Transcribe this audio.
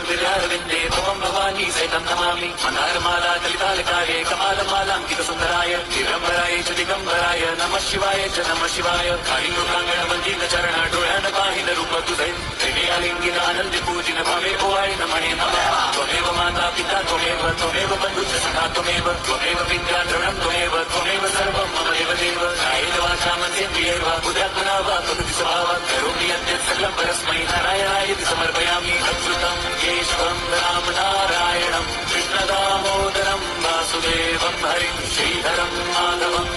विद्यारविन्दे त्वं भवानी सहितं नमामि मन्दारमाला कलितालकाये कमालमालाङ्कितसुन्दराय दिगम्बराय च दिगम्बराय नमः शिवाय च नमः शिवाय कालिङ्गोकाङ्गणवन्दितचरण डोळ्यानपाहिन रूप तुझे त्रिनेयालिङ्गिन आनन्दिपूजिन भवे ओवाय नमणे नमः त्वमेव माता पिता त्वमेव बन्धुश्च सखा त्वमेव विद्या दृढं त्वमेव सर्वं मम देव कायेन वाचा मनसेन्द्रियैर् वा बुद्ध्यात्मना वा त्वदति स्वभावात् करोमि यद्यत् सकलं परस्मै नारायणाय इति समर्पयामि तत्कृतं केशवं रामनारायणं कृष्णदामोदरं वासुदेवं हरिं श्रीधरं माधवं